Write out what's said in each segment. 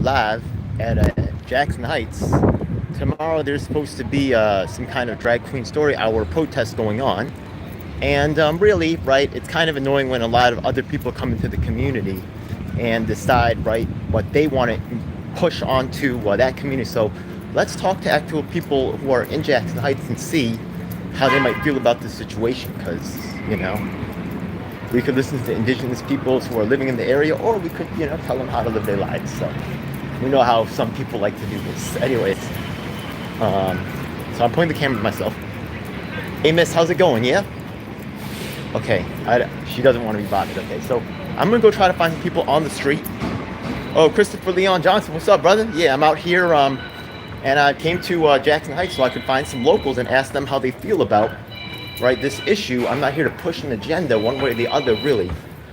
live at Jackson Heights. Tomorrow there's supposed to be some kind of drag queen story hour protest going on. And really, right, it's kind of annoying when a lot of other people come into the community and decide, right, what they want to push onto that community. So let's talk to actual people who are in Jackson Heights and see how they might feel about this situation, because, we could listen to indigenous peoples who are living in the area, or we could, tell them how to live their lives. So we know how some people like to do this. Anyways, so I'm pointing the camera to myself. Hey, miss, how's it going? Yeah? Okay, she doesn't want to be bothered. Okay, so I'm gonna go try to find some people on the street. Oh, Christopher Leon Johnson, what's up, brother? Yeah, I'm out here, and I came to Jackson Heights so I could find some locals and ask them how they feel about, right, this issue. I'm not here to push an agenda one way or the other, really,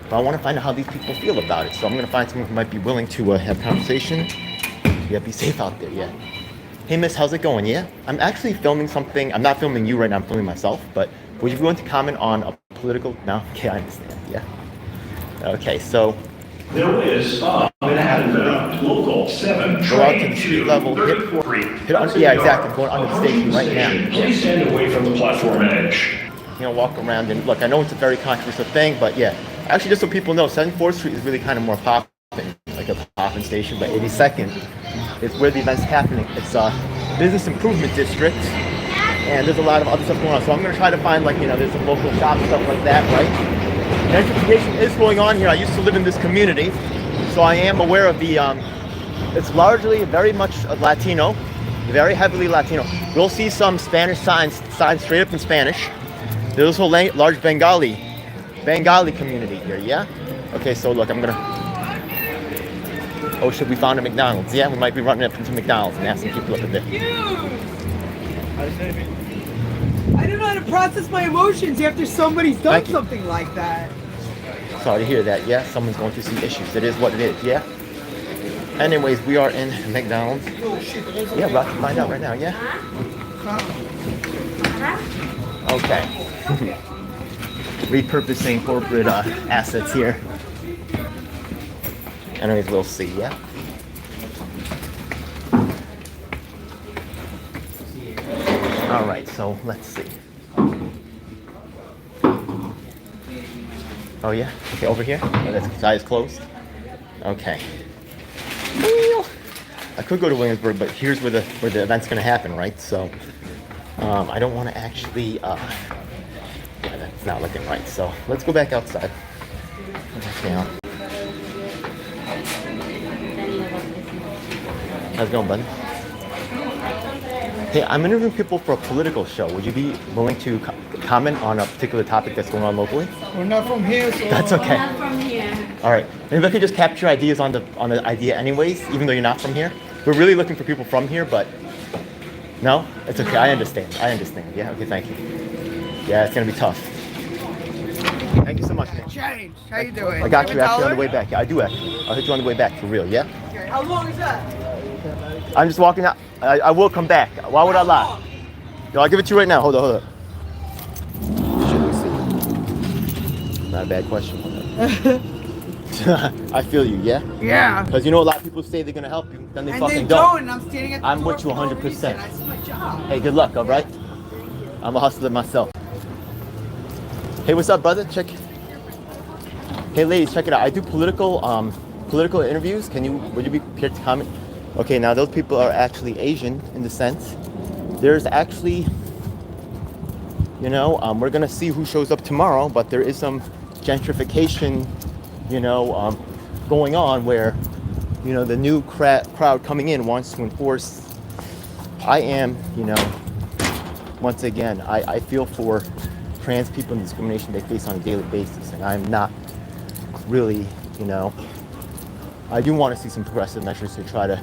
but I want to find out how these people feel about it. So I'm gonna find someone who might be willing to have a conversation. Yeah, be safe out there. Yeah. Hey, miss, how's it going? Yeah, I'm actually filming something. I'm not filming you right now. I'm filming myself, but would you be willing to comment on a political? No? Okay, I understand. Yeah. Okay, so there is local 7 go out to the street level. Yeah, exactly. I'm going under the station right now. Please stand away from the platform edge. Walk around and look. I know it's a very controversial thing, but yeah. Actually, just so people know, 74th Street is really kind of more popping, like a popping station. But 82nd is where the event's happening. It's a business improvement district, and there's a lot of other stuff going on. So I'm gonna try to find, like, there's some local shops, stuff like that, right? Gentrification is going on here. I used to live in this community, so I am aware of the, it's largely very much Latino, very heavily Latino. We'll see some Spanish signs straight up in Spanish. There's also a large Bengali community here, yeah? Okay, so look, I'm gonna, oh shit, we found a McDonald's. Yeah, we might be running up into McDonald's and asking people up at there. I don't know how to process my emotions after somebody's done something like that. Sorry to hear that. Yeah, someone's going through some issues. It is what it is. Yeah. Anyways, we are in McDonald's. Yeah, we're about to find out right now. Yeah. Okay. Repurposing corporate assets here. Anyways, we'll see. Yeah. All right. So let's see. Oh yeah? Okay, over here? Oh, that's his eyes closed? Okay. I could go to Williamsburg, but here's where the event's gonna happen, right? So I don't wanna actually yeah, that's not looking right. So let's go back outside. Yeah. How's it going, buddy? Hey, I'm interviewing people for a political show. Would you be willing to comment on a particular topic that's going on locally? We're not from here, so... That's okay. Not from here. All right. Maybe I could just capture ideas on the idea anyways, even though you're not from here. We're really looking for people from here, but... No? It's okay. I understand. Yeah? Okay, thank you. Yeah, it's going to be tough. Thank you so much, man. James, how you doing? I got you actually on the way back. Yeah, I do actually. I'll hit you on the way back, for real, yeah? Okay. How long is that? I'm just walking out. I will come back. Why would I lie? Yo, I'll give it to you right now. Hold up. Not a bad question. I feel you, yeah? Yeah. Because a lot of people say they're going to help you, then they And fucking they don't. and I'm standing at the I'm door with you for no 100%. reason. That's my job. Hey, good luck, all right? I'm a hustler myself. Hey, what's up, brother? Hey, ladies, check it out. I do political interviews. Would you be prepared to comment? Okay, now those people are actually Asian in the sense. There's actually, we're gonna see who shows up tomorrow, but there is some gentrification, going on where, the new crowd coming in wants to enforce. I am, once again, I feel for trans people and discrimination they face on a daily basis, and I'm not really, I do want to see some progressive measures to try to,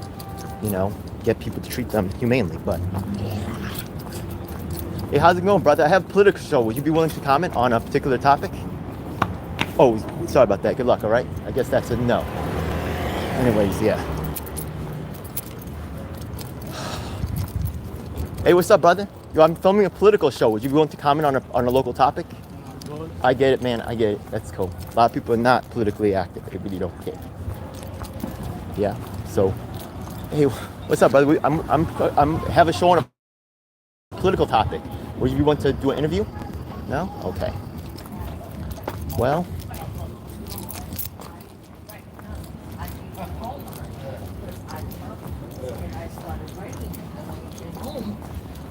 get people to treat them humanely, but... Hey, how's it going, brother? I have a political show. Would you be willing to comment on a particular topic? Oh, sorry about that. Good luck, all right? I guess that's a no. Anyways, yeah. Hey, what's up, brother? Yo, I'm filming a political show. Would you be willing to comment on a local topic? I get it, man. I get it. That's cool. A lot of people are not politically active. They really don't care. Yeah, so Hey, what's up, brother? I'm have a show on a political topic. Would you want to do an interview? No? Okay. Well,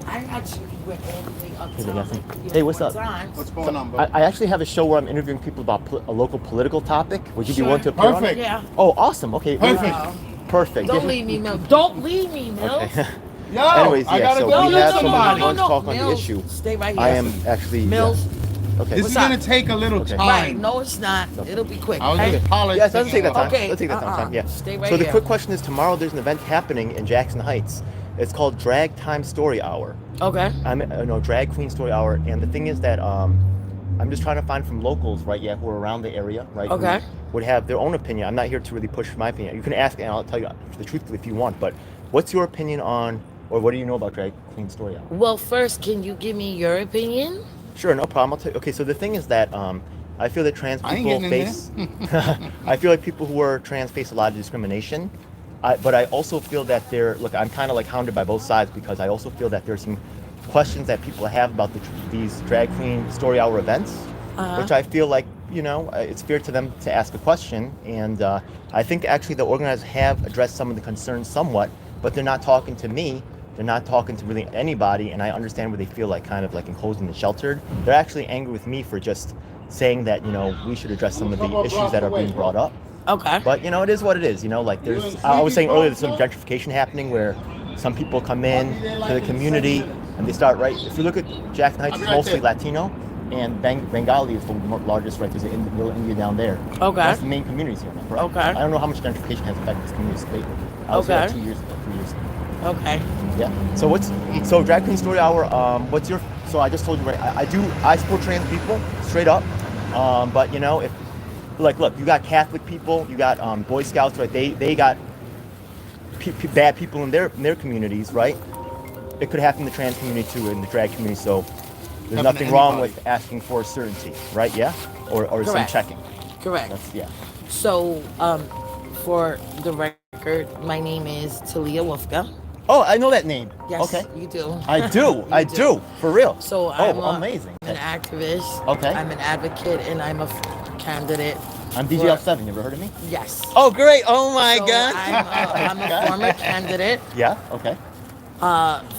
I actually went all the way up Hey, to nothing. Hey, what's up? What's going on, bro? I actually have a show where I'm interviewing people about a local political topic. Would you be willing to appear on it? Perfect. Yeah. Oh, awesome. Okay. Perfect. Perfect. Don't leave me, Mills. Don't leave me, Mills. Okay. Yo, Anyways, I yeah, gotta so go we get have somebody somebody. who wants to talk on the Mills, issue. stay right here. I am actually Mills. Yeah. Okay. This What's is up? gonna take a little Okay. time. Right. No, it's not. It'll be quick. I was Okay? gonna apologize. Yeah, it doesn't take that time. Okay, Let's take that time. Yeah. stay right so the here. quick question is: tomorrow there's an event happening in Jackson Heights. It's called Drag Time Story Hour. Okay. Drag Queen Story Hour. And the thing is that I'm just trying to find from locals, right? Yeah, who are around the area, right? who Okay. Would have their own opinion. I'm not here to really push my opinion. You can ask, and I'll tell you the truth if you want. But what's your opinion on, or what do you know about Drag Queen Story Hour? Well, first, can you give me your opinion? Sure, no problem. I'll tell you. Okay, so the thing is that I feel that trans I ain't people getting in face. I feel like people who are trans face a lot of discrimination. But I also feel that I'm kind of like hounded by both sides because I also feel that there's some questions that people have about these drag queen story hour events, which I feel like, it's fair to them to ask a question. And I think actually the organizers have addressed some of the concerns somewhat, but they're not talking to me. They're not talking to really anybody. And I understand where they feel like kind of like enclosed and sheltered. They're actually angry with me for just saying that, we should address some of the issues that are being brought up. Okay. But it is what it is. I was saying earlier, there's some gentrification happening where some people come in to the community and they start right. If you look at Jackson Heights, it's mostly Latino, and Bengali is the largest. Right, there's a little India down there. Okay. That's the main communities here. Correct? Okay. I don't know how much gentrification has affected this community lately. I was Okay. here 2 years ago, 3 years ago. Okay. Yeah. So Drag Queen Story Hour? What's your? So I just told you, right? I support trans people straight up. But if look, you got Catholic people, you got Boy Scouts, right? They got bad people in their communities, right? It could happen in the trans community too, in the drag community. So there's Happen to nothing wrong anybody. with asking for certainty, right? Yeah, or some Correct. checking. Correct. Yeah. So, for the record, my name is Talia Wolfka. Oh, I know that name. Yes, Okay. you do. I do. I do. For real. So I'm amazing. an activist. Okay. I'm an advocate, and I'm a candidate. I'm DGL7. You ever heard of me? Yes. Oh, great. Oh my So God. I'm a former candidate Yeah. Okay.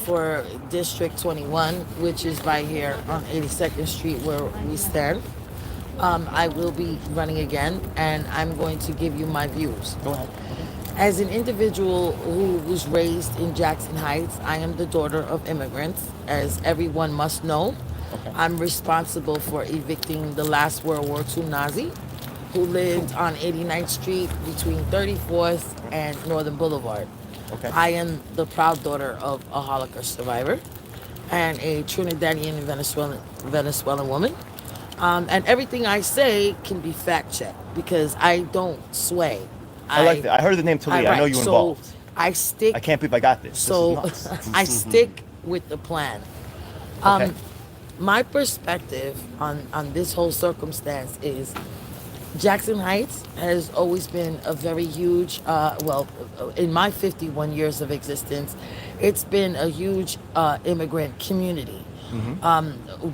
for District 21, which is right here on 82nd Street where we stand. I will be running again, and I'm going to give you my views. Go ahead. As an individual who was raised in Jackson Heights, I am the daughter of immigrants, as everyone must know. Okay. I'm responsible for evicting the last World War II Nazi who lived on 89th Street between 34th and Northern Boulevard. Okay. I am the proud daughter of a Holocaust survivor and a Trinidadian and Venezuelan woman. And everything I say can be fact checked because I don't sway. I like that. I heard the name Talia. I know you involved. So I stick. I can't believe I got this. So This is nuts. I stick with the plan. Okay. My perspective on this whole circumstance is Jackson Heights has always been a very huge, in my 51 years of existence, it's been a huge immigrant community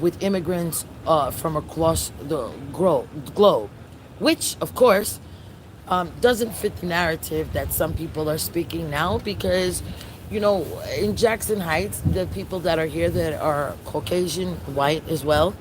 with immigrants from across the globe, which, of course, doesn't fit the narrative that some people are speaking now because, in Jackson Heights, the people that are here that are Caucasian, white as well,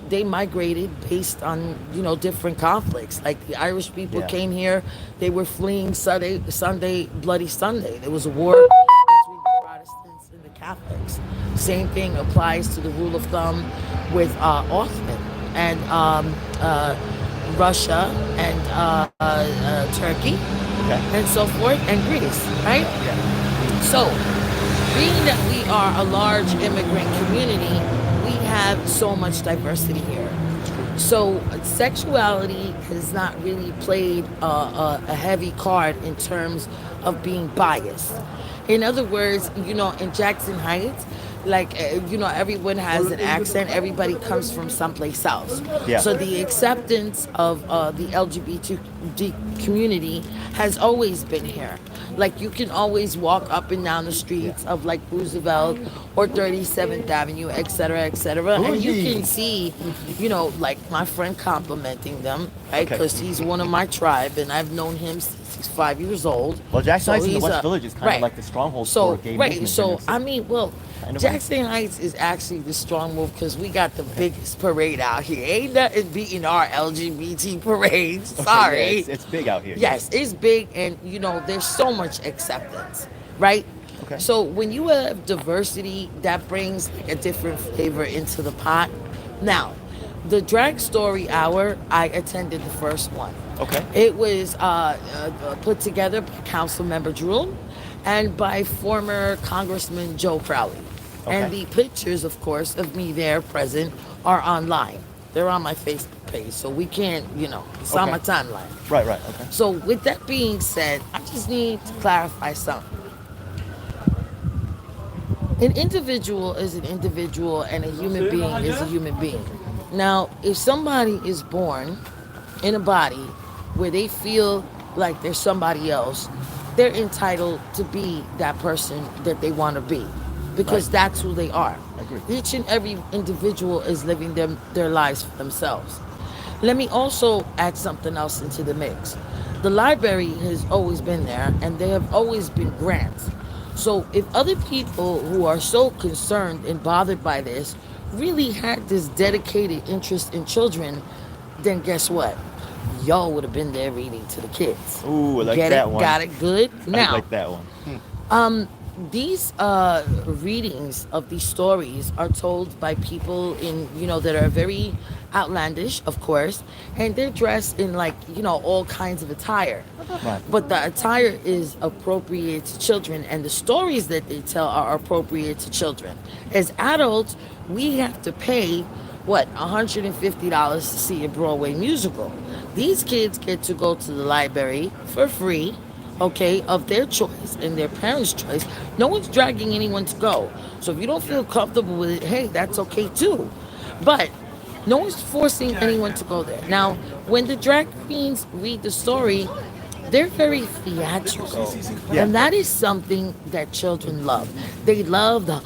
they migrated based on, different conflicts. Like the Irish people Yeah. came here, they were fleeing Bloody Sunday. There was a war between the Protestants and the Catholics. Same thing applies to the rule of thumb with Ottoman and Russia and Turkey Okay. and so forth, and Greece, right? So, being that we are a large immigrant community, we have so much diversity here. So, sexuality has not really played a heavy card in terms of being biased. In other words, in Jackson Heights, everyone has an accent. Everybody comes from someplace else. Yeah. So the acceptance of the LGBT community has always been here. Like you can always walk up and down the streets of like Roosevelt or 37th Avenue, et cetera, and you can see, like my friend complimenting them, right? Okay. Because he's one of my tribe, and I've known him since he's 5 years old. Well, Jackson Heights in the he's West a- Village is kind right. of like the stronghold So for gay right, movement. so and it's I mean, well, kind of Jackson Heights is actually the strong move because we got the biggest parade out here. Ain't nothing beating our LGBT parades. okay, Sorry. yeah, it's big out here. Yes, it's big, and there's so much acceptance, right? Okay. So when you have diversity, that brings a different flavor into the pot. Now, the Drag Story Hour, I attended the first one. Okay. It was put together by Councilmember Drew and by former Congressman Joe Crowley. And Okay. the pictures, of course, of me there present are online. They're on my Facebook page, so we can't, it's on Okay. my timeline. Right. Okay. So with that being said, I just need to clarify something. An individual is an individual and a human being is a human being. Now, if somebody is born in a body where they feel like they're somebody else, they're entitled to be that person that they want to be because Right. that's who they are. I agree. Each and every individual is living their lives for themselves. Let me also add something else into the mix. The library has always been there, and there have always been grants. So if other people who are so concerned and bothered by this really had this dedicated interest in children, then guess what? Y'all would have been there reading to the kids. Ooh, I like Get that it? one. Got it good? I Now, like that one. these readings of these stories are told by people in that are very outlandish, of course, and they're dressed in all kinds of attire. Right. But the attire is appropriate to children, and the stories that they tell are appropriate to children. As adults, we have to pay $150 to see a Broadway musical. These kids get to go to the library for free, okay, of their choice and their parents' choice. No one's dragging anyone to go. So if you don't feel comfortable with it, hey, that's okay too. But no one's forcing anyone to go there. Now, when the drag queens read the story, they're very theatrical. Yeah. And that is something that children love. They love the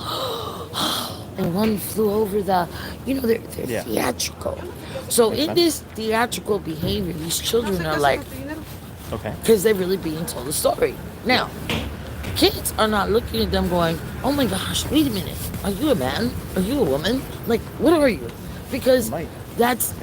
and one flew over the, they're Yeah. theatrical. So in this theatrical behavior, these children are like, Okay. because they're really being told a story. Now, kids are not looking at them going, oh my gosh, wait a minute. Are you a man? Are you a woman? Like, what are you? Because They might.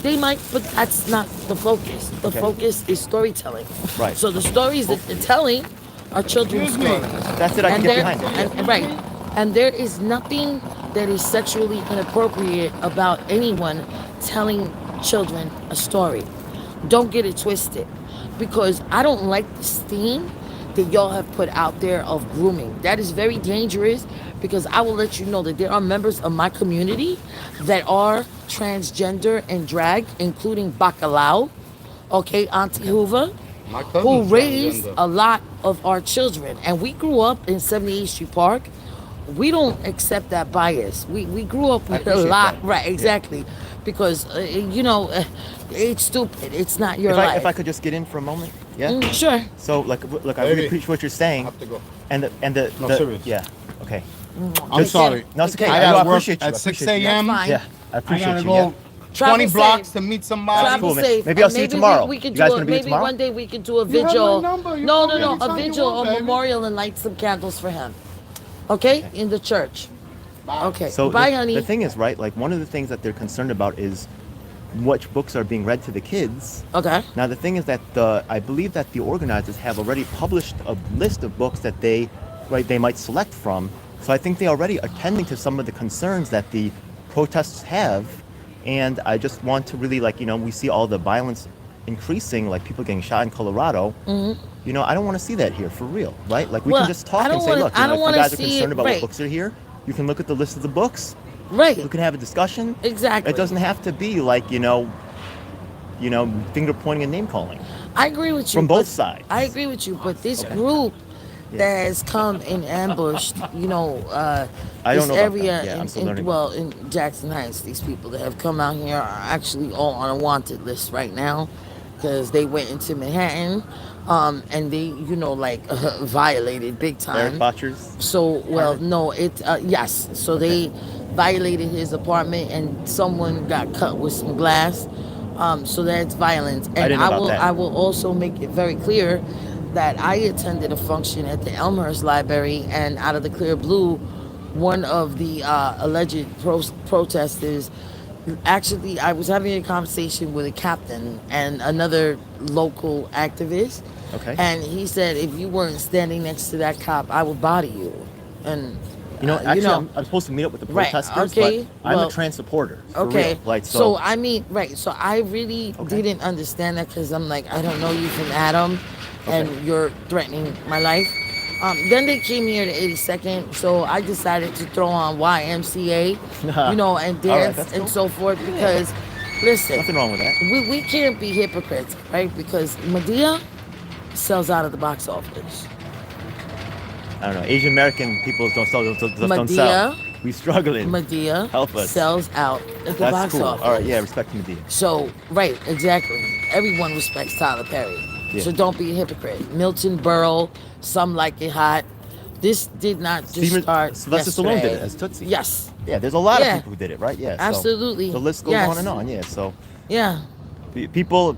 they might, but that's not the focus. The Okay. focus is storytelling. Right. So the stories that they're telling are children's stories. That's it. I can get there- behind it. and- right. And there is nothing that is sexually inappropriate about anyone telling children a story. Don't get it twisted. Because I don't like this theme that y'all have put out there of grooming. That is very dangerous because I will let you know that there are members of my community that are transgender and drag, including Bacalao, okay, Auntie Hoover, My who cousin's raised transgender. a lot of our children. And we grew up in 78th Street Park. We don't accept that bias. We grew up with a appreciate lot, that. right, exactly. Because, it's stupid. It's not your If life. I could just get in for a moment, yeah. Sure. So look, I Baby. really appreciate what you're saying, I have to go. and the No, serious. yeah, okay. I'm sorry. No, it's okay. Okay. I I gotta work appreciate you. at I 6 appreciate you. a.m. Fine. Yeah, I I appreciate gotta you. go Yeah. 20 Travel blocks safe. to meet somebody. Travel cool, man. safe. Maybe I'll And see you tomorrow. We could You guys do gonna be here maybe tomorrow? one day we could do a You have my vigil. number. You No, call me a anytime you vigil, want, a baby. memorial, and light some candles for him. Okay, in the church. Okay. So Bye, the, honey. the thing is, right? Like one of the things that they're concerned about is which books are being read to the kids. Okay. Now the thing is that I believe that the organizers have already published a list of books that they might select from. So I think they already are tending to some of the concerns that the protests have, and I just want to really we see all the violence increasing, like people getting shot in Colorado. Mm-hmm. I don't want to see that here for real, right? Like we Well, can just talk I and don't say, wanna- look, I don't if you wanna guys are see concerned it- about right. what books are here, you can look at the list of the books. Right. We can have a discussion. Exactly. It doesn't have to be like finger pointing and name calling. I agree with you. From both but- sides. I agree with you, but this group Yeah. that has come and ambushed, I don't this know about area that. Yeah, I'm still learning. well, in Jackson Heights. These people that have come out here are actually all on a wanted list right now because they went into Manhattan, and they, violated big Eric time. Botchers. So, well, Apartment? no, yes. So Okay. they violated his apartment, and someone got cut with some glass. So that's violence. And didn't know about that. I will also make it very clear that I attended a function at the Elmhurst Library, and out of the clear blue, one of the alleged protesters. Actually, I was having a conversation with a captain and another local activist, Okay. and he said, if you weren't standing next to that cop, I would body you. And Actually, I'm supposed to meet up with the Right, protesters, okay, but I'm well, a trans supporter. For okay. real. Like, So I mean, right. So I really Okay. didn't understand that because I'm like, I don't know you from Adam, Okay. and you're threatening my life. Then they came here to 82nd, so I decided to throw on YMCA, and All right, dance that's and cool. so forth because, listen, Nothing wrong with that. we can't be hypocrites, right? Because Medea sells out of the box office. I don't know. Asian American people don't sell. Don't Medea. sell. We struggling. Medea Help us. sells out at the That's box cool. office. All right, yeah, respect to Medea. So, right, exactly. Everyone respects Tyler Perry. Yeah. So don't be a hypocrite. Milton Berle, Some Like It Hot. This did not just start Sylvester Stallone yesterday. did it as Tootsie. Yes. Yeah, there's a lot Yeah. of people who did it, right? Yeah. so Absolutely. the list goes Yes. on and on. Yeah. So Yeah. people,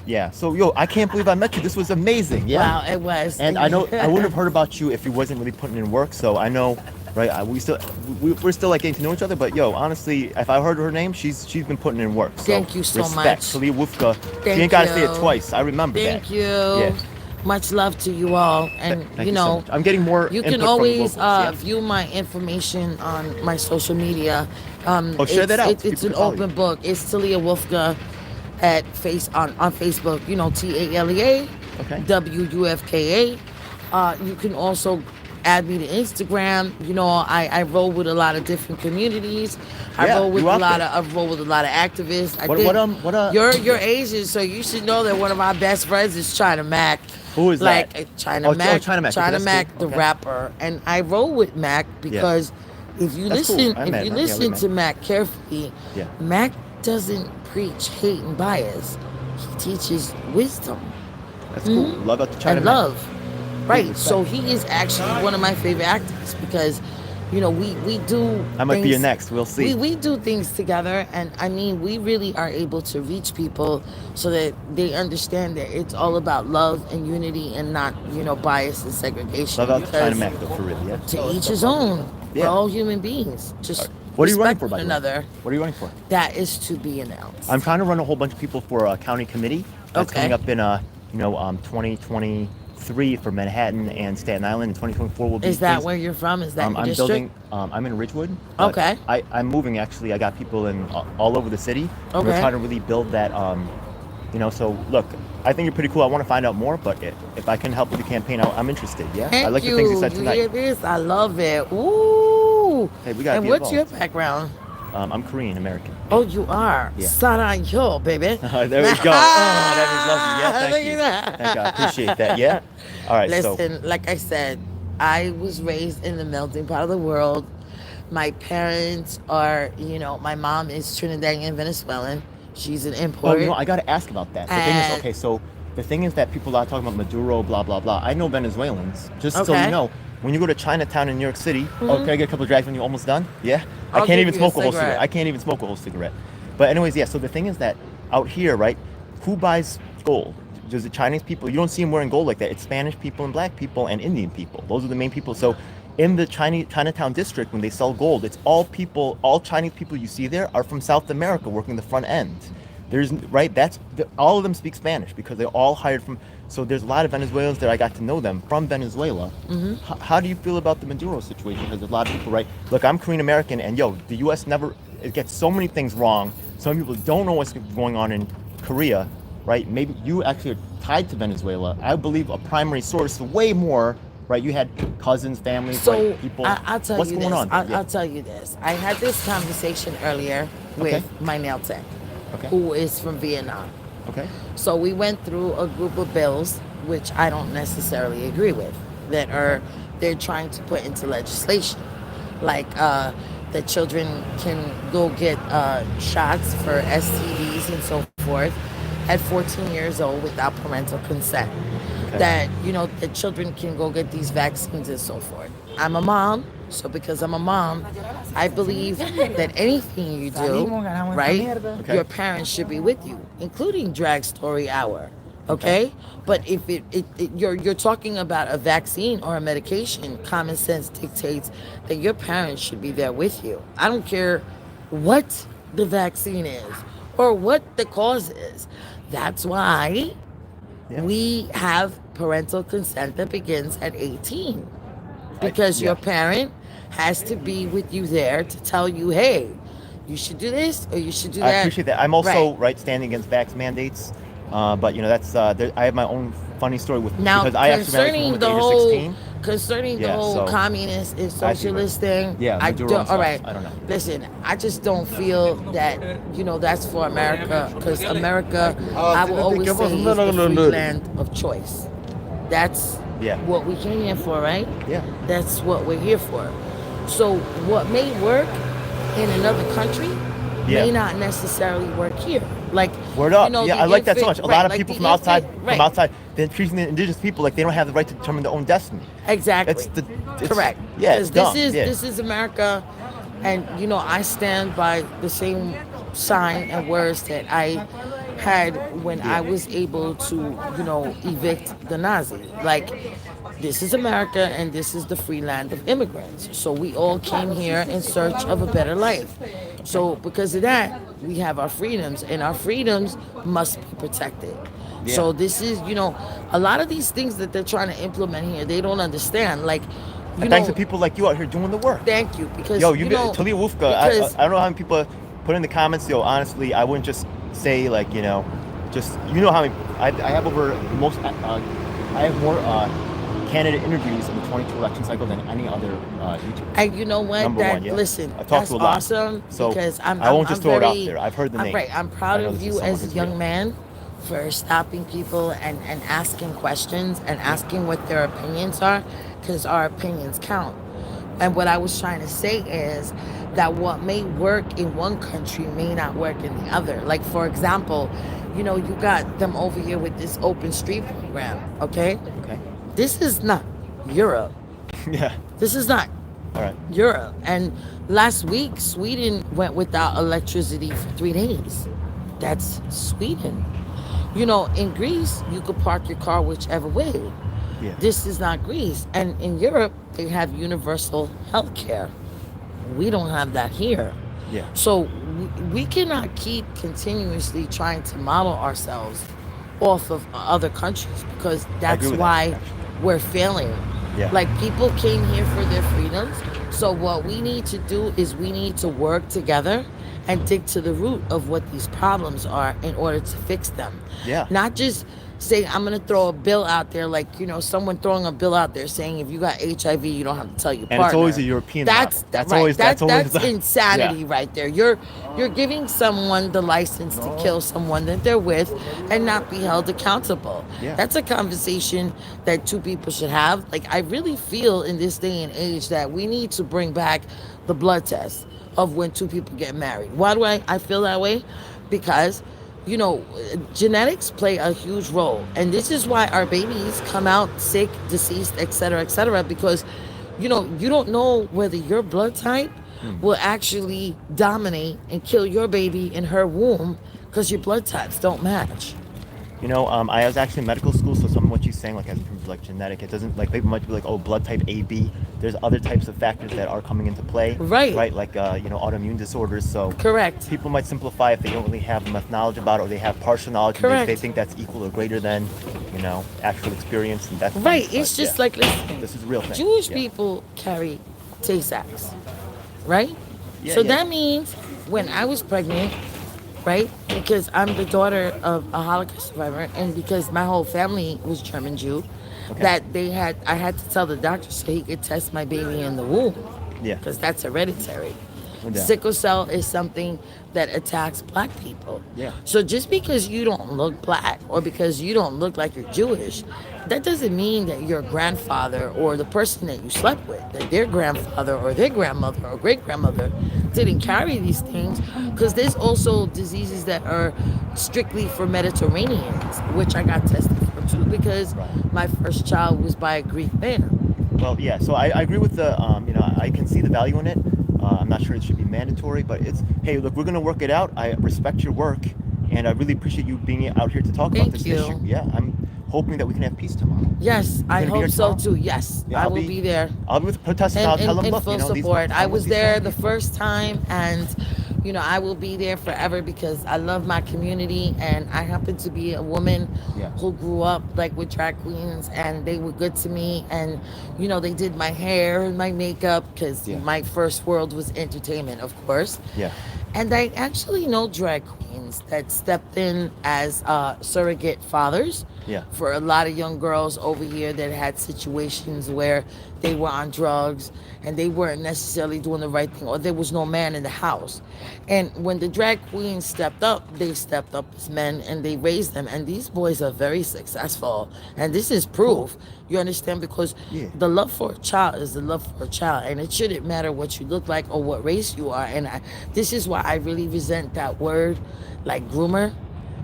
yeah. So yo, I can't believe I met you. This was amazing. Yeah. Wow, it was. And I know I wouldn't have heard about you if you wasn't really putting in work. So I know, right? We're still like getting to know each other. But yo, honestly, if I heard her name, she's been putting in work. So Thank you so respect. much. Talia Wufka. Thank She ain't got to say it you. twice. I remember that. Thank you. Yeah. Much love to you all. And Thank you so much. I'm getting more. you input can from always locals, yeah. view my information on my social media. Share that out. It's People an can follow open you. book. It's Talia Wufka at on Facebook. TALEA Okay. WUFKA. You can also add me to Instagram. I roll with a lot of different communities. I Yeah, roll with you a out lot there. of activists. I What- think what, you're Asian, so you should know that one of my best friends is China Mac. Who is like that? China Oh, Mac, China Mac. Okay, China that's Mac, cool. the Okay. rapper, and I roll with Mac because if you That's cool. listen, I met Mac. Yeah, we listen met. to Mac carefully, Yeah. Mac doesn't preach hate and bias. He teaches wisdom That's cool. Love out to China. and man. love. Right. Respect. So he is actually one of my favorite actors because, we do. I might be your things- next. We'll see. we do things together, and I mean, we really are able to reach people so that they understand that it's all about love and unity and not, bias and segregation. Love out to China because Mac though, for real. Yeah. to each his own. We're Yeah. all human beings. Just What are you running respect for, by one the way? another. What are you running for? That is to be announced. I'm trying to run a whole bunch of people for a county committee. That's Okay. coming up in 2023 for Manhattan and Staten Island. 2024 will be. Is that phase- where you're from? Is that your I'm district? building. I'm in Ridgewood. but Okay. I'm moving actually. I got people in all over the city. We're Okay. trying to really build that. So look, I think you're pretty cool. I want to find out more, but if I can help with the campaign, I'm interested. Yeah. Thank I like you. the things you said You tonight. hear this? I love it. Ooh. Hey, we gotta And be what's your involved. background? I'm Korean American. Oh, you are. Yeah. Sarangyo, baby. There we go. Oh, that is lovely. Yeah, Look thank you. at that. Thank you. I appreciate that. Yeah. All right. Listen, like I said, I was raised in the melting pot of the world. My parents are, my mom is Trinidadian Venezuelan. She's an Oh, importer. I got to ask about that. The thing is, And- okay, so the thing is that people are talking about Maduro, blah, blah, blah. I know Venezuelans. Just so Okay. you know, when you go to Chinatown in New York City, oh, can I get a couple of drags when you're almost done? Yeah? I'll I can't give even you a smoke a whole cigarette. cigarette. I can't even smoke a whole cigarette. But anyways, yeah, so the thing is that out here, right, who buys gold? Does the Chinese people? You don't see them wearing gold like that. It's Spanish people and black people and Indian people. Those are the main people. So in the Chinatown district, when they sell gold, it's all Chinese people you see there are from South America working the front end. All of them speak Spanish because they're all hired from. So there's a lot of Venezuelans that I got to know them from Venezuela. Mm-hmm. How do you feel about the Maduro situation? Because there's a lot of people, right? Look, I'm Korean American, and the U.S. it gets so many things wrong. Some people don't know what's going on in Korea, right? Maybe you actually are tied to Venezuela. I believe a primary source, way more, right? You had cousins, families, So right? People. I'll tell what's you going this. on? I'll tell you this. I had this conversation earlier with Okay. my nail tech, Okay. who is from Vietnam. Okay. So we went through a group of bills, which I don't necessarily agree with. that they're trying to put into legislation, like that children can go get shots for STDs and so forth at 14 years old without parental consent. Okay. That that children can go get these vaccines and so forth. I'm a mom, so because I'm a mom, I believe that anything you do, right, Okay. your parents should be with you, including Drag Story Hour. Okay, but if you're talking about a vaccine or a medication, common sense dictates that your parents should be there with you. I don't care what the vaccine is or what the cause is. That's why Yeah. we have parental consent that begins at 18, because your yeah. parent has to be with you there to tell you, hey, you should do this or you should do I that. appreciate that. I'm also Right. standing against vax mandates, but that's I have my own funny story with Now, because I actually married concerning someone the at the age of whole 16. concerning the Yeah, whole so communist and I see what- socialist thing, Yeah, I Maduro don't. and All stuff. right, I don't know. listen, I just don't feel that that's for America, because America, I will always say, is the free land of choice. That's Yeah. what we came here for, right? Yeah. That's what we're here for. So what may work in another country Yeah. may not necessarily work here. Like, Word up. the Yeah, I like that so infant- much. A right, lot of like people the from outside, infant- right. they're treating the indigenous people like they don't have the right to determine their own destiny. Exactly. It's Correct. Yeah, Because it's dumb. this is America, and I stand by the same sign and words that I had when I was able to evict the Nazi. Like, this is America, and this is the free land of immigrants. So we all came here in search of a better life. So because of that, we have our freedoms, and our freedoms must be protected. Yeah. So this is, a lot of these things that they're trying to implement here, they don't understand. Like, And thanks to people like you out here doing the work. Thank you, because Yo, Talia Wolfka, because- I don't know how many people put in the comments. Yo, honestly, I wouldn't just say just how many I have over most. I have more candidate interviews in the 22 election cycle than any other YouTuber. And you know what? Number one, yeah. Listen, I've talked that's to a lot. awesome, So, because I won't just I'm throw it out very- there. I've heard the name. Right. I'm proud I know of this you is someone as a who's young real. man for stopping people and asking questions and asking what their opinions are, because our opinions count. And what I was trying to say is that what may work in one country may not work in the other. Like, for example, you got them over here with this open street program, okay? Okay. This is not Europe. Yeah. This is not All right. Europe. And last week, Sweden went without electricity for 3 days. That's Sweden. In Greece, you could park your car whichever way. Yeah. This is not Greece. And in Europe, they have universal health care. We don't have that here. Yeah. So we cannot keep continuously trying to model ourselves off of other countries, because that's agree with that, why actually. we're failing. Yeah. Like, people came here for their freedoms. So what we need to do is we need to work together and dig to the root of what these problems are in order to fix them. Yeah. Not just say, I'm going to throw a bill out there, like, someone throwing a bill out there saying if you got HIV, you don't have to tell your partner. And it's always a European That's model. That's right. always- that's always that's the- insanity Yeah. right there. You're giving someone the license to kill someone that they're with and not be held accountable. Yeah. That's a conversation that two people should have. Like, I really feel in this day and age that we need to bring back the blood test of when two people get married. Why do I feel that way? Because genetics play a huge role, and this is why our babies come out sick, deceased, etc., because you don't know whether your blood type will actually dominate and kill your baby in her womb, because your blood types don't match. I was actually in medical school, so some of what you're saying, like, as in terms of, like, genetic, it doesn't, like, people might be like, oh, blood type AB. There's other types of factors that are coming into play. Right. Like, autoimmune disorders. So Correct. people might simplify if they don't really have enough knowledge about it, or they have partial knowledge. And Correct. they think that's equal or greater than, actual experience. And that's fine, Right. but, It's just yeah. like, listen, This is a real thing. Jewish Yeah. people carry Tay-Sachs, right? Yeah, So yeah. that means when I was pregnant, right, because I'm the daughter of a Holocaust survivor, and because my whole family was German Jew, Okay. that I had to tell the doctor so he could test my baby in the womb, Yeah. because that's hereditary. No doubt. Sickle cell is something that attacks black people. Yeah. So just because you don't look black or because you don't look like you're Jewish, that doesn't mean that your grandfather or the person that you slept with, that their grandfather or their grandmother or great grandmother didn't carry these things. Because there's also diseases that are strictly for Mediterraneans, which I got tested for too because Right. my first child was by a Greek man. Well, yeah. So I agree with the I can see the value in it. I'm not sure it should be mandatory, but it's hey, look, we're gonna work it out. I respect your work, and I really appreciate you being out here to talk about Thank this you. issue. Yeah, I'm hoping that we can have peace tomorrow. Yes, I gonna be hope here so tomorrow? too. Yes, Yeah, I I'll will be there. I'll be with the protesters. I'll tell them, In look, full these support. I what was these there things- the first time, and I will be there forever because I love my community, and I happen to be a woman Yeah. who grew up like with drag queens, and they were good to me, and they did my hair and my makeup because Yeah. my first world was entertainment, of course. Yeah. And I actually know drag queens that stepped in as surrogate fathers Yeah. for a lot of young girls over here that had situations where they were on drugs and they weren't necessarily doing the right thing or there was no man in the house. And when the drag queens stepped up, they stepped up as men and they raised them. And these boys are very successful. And this is proof. You understand? Because Yeah. the love for a child is the love for a child. And it shouldn't matter what you look like or what race you are. And this is why I really resent that word, like groomer.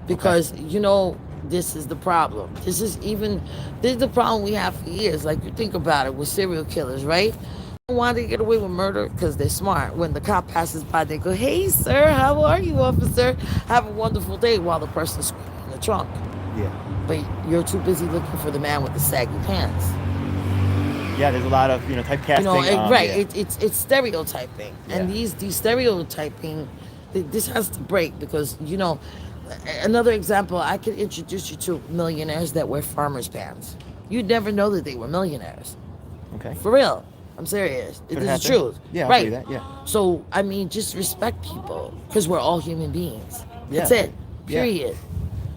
Because, this is the problem. This is the problem we have for years. Like, you think about it with serial killers, right? Why they get away with murder? Because they're smart. When the cop passes by, they go, "Hey, sir, how are you, officer? Have a wonderful day," while the person's screaming in the trunk. Yeah. But you're too busy looking for the man with the saggy pants. Yeah. There's a lot of typecasting. Right? Yeah. It's stereotyping, and Yeah. these stereotyping, this has to break because another example, I could introduce you to millionaires that wear farmers' pants. You'd never know that they were millionaires. Okay. For real. I'm serious. Could This is happen. truth. Yeah, I'll right. believe that, yeah. So, just respect people because we're all human beings. That's Yeah. it. Yeah. Period.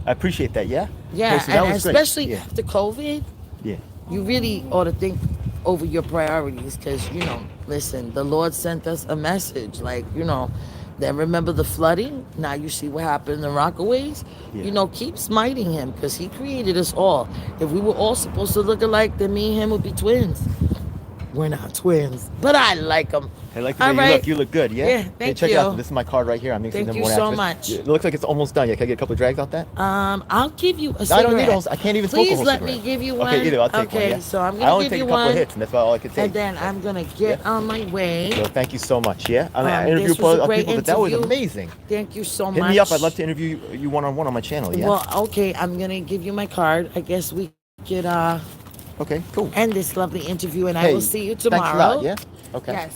I appreciate that. Yeah. Yeah. Okay, so that and was great. especially Yeah. after COVID, Yeah. you really ought to think over your priorities because, listen, the Lord sent us a message. Like, then remember the flooding. Now you see what happened in the Rockaways. Yeah. Keep smiting him because he created us all. If we were all supposed to look alike, then me and him would be twins. We're not twins, but I like them. I like the way All you right. look. You look good. Yeah. Yeah, Hey, thank check it out. you. This is my card right here. I'm the Thank number you one so activist. much. It looks like it's almost done. Yeah. Can I get a couple of drags out that? I'll give you a cigarette. I don't need a whole. I can't even smoke a Please whole let cigarette. me give you one. Okay, either. I'll take one. Okay, Yeah. so I'm I gonna only give take you a couple one, of hits, and that's all I could take. and then I'm gonna get on my way. So thank you so much. Yeah. I mean, I This interviewed was a people, great but that was interview. amazing. Thank you so Hit much. me up. I'd love to interview you one-on-one on my channel. Yeah. Well, okay, I'm gonna give you my card. I guess we could Okay. Cool. end this lovely interview, and I Hey, will see you tomorrow. Thanks a lot. Yeah. Okay. Yes.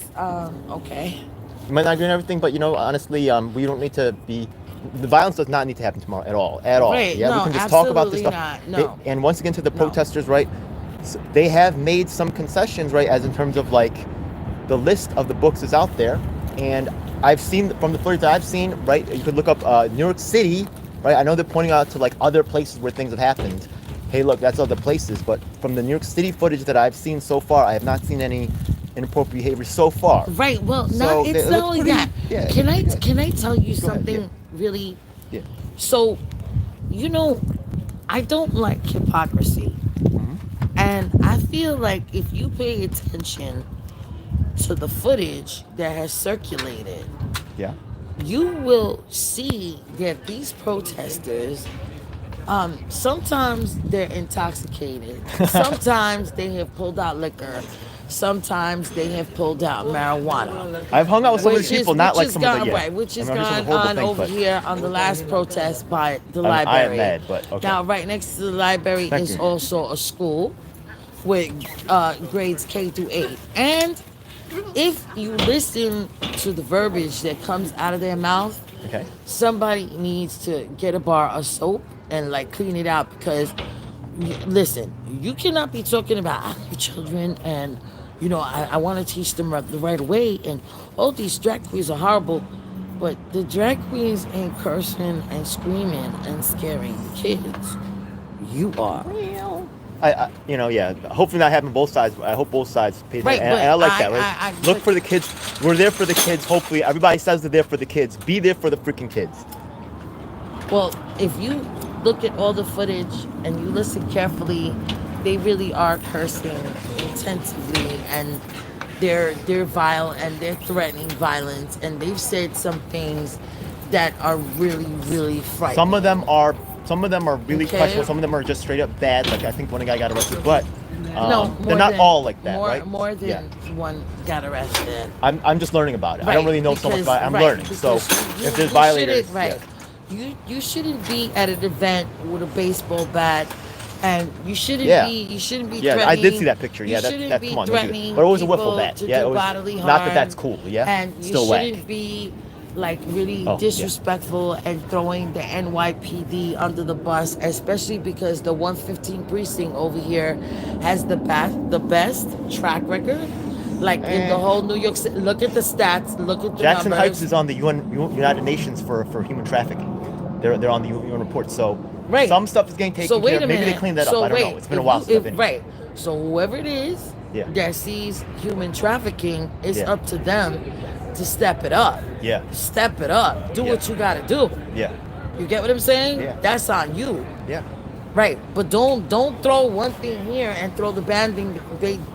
Okay. You might not agree on everything, but honestly, we don't need to be. The violence does not need to happen tomorrow at all. At all. Right, Yeah, no, we can just talk about this absolutely stuff. not, no. And once again, to the protesters, right? They have made some concessions, right? As in terms of like, the list of the books is out there, and I've seen from the footage that I've seen, right? You could look up New York City, right? I know they're pointing out to like other places where things have happened. Hey, look, that's other places, but from the New York City footage that I've seen so far, I have not seen any inappropriate behavior so far. Right. Well, So it's it not looks only pretty- that. yeah, Can I yeah. can I tell you Go ahead, something yeah. really? Yeah. So, I don't like hypocrisy, Mm-hmm. and I feel like if you pay attention to the footage that has circulated, Yeah. you will see that these protesters, sometimes they're intoxicated, sometimes they have pulled out liquor, sometimes they have pulled out marijuana. I've hung out with some of these people, not like has some gone, of the right, which has I mean, these are gone horrible on things, over but- here on the last protest by the I am library. mad, but okay. Now, right next to the library Thank is you. also a school with grades K through 8. And if you listen to the verbiage that comes out of their mouth, Okay. somebody needs to get a bar of soap and like clean it out because listen, you cannot be talking about your children and I want to teach them the right way and all these drag queens are horrible, but the drag queens ain't cursing and screaming and scaring the kids. You are. you know, yeah. Hopefully not having both sides. But I hope both sides pay Right, attention. but And I like that, right? Look but- for the kids. We're there for the kids. Hopefully, everybody says they're there for the kids. Be there for the freaking kids. Well, if you look at all the footage and you listen carefully, they really are cursing intensively, and they're vile, and they're threatening violence, and they've said some things that are really, really frightening. Some of them are really Okay. questionable. Some of them are just straight up bad. Like I think one guy got arrested, but No, they're more not than- all like that, more, right? More than Yeah. one got arrested. I'm just learning about it. I don't Right, really know so much because- about it. I'm right, learning. So because you- if there's you violators, shouldn't- right. You shouldn't be at an event with a baseball bat, and you shouldn't Yeah. be yeah, threatening. I did see that picture. You Yeah, shouldn't that be come on, don't do that. threatening But it was a wiffle people bat. to Yeah, do it was bodily not that harm, that's cool. Yeah, and you still whack. shouldn't be like really Oh, yeah. disrespectful and throwing the NYPD under the bus, especially because the 115 precinct over here has the best track record. Like in the whole New York City, look at the stats, look at the Jackson numbers. Heights is on the United Nations for human trafficking. They're on the UN report. So Right. some stuff is getting taken So wait care a of. Maybe minute. they cleaned that So up. I don't wait, know. It's been a if while you- since I've been. Right. So whoever it is Yeah. that sees human trafficking, it's Yeah. up to them to step it up. Yeah. Step it up. Do Yeah. what you gotta do. Yeah. You get what I'm saying? Yeah. That's on you. Yeah. Right. But don't throw one thing here and throw the bad thing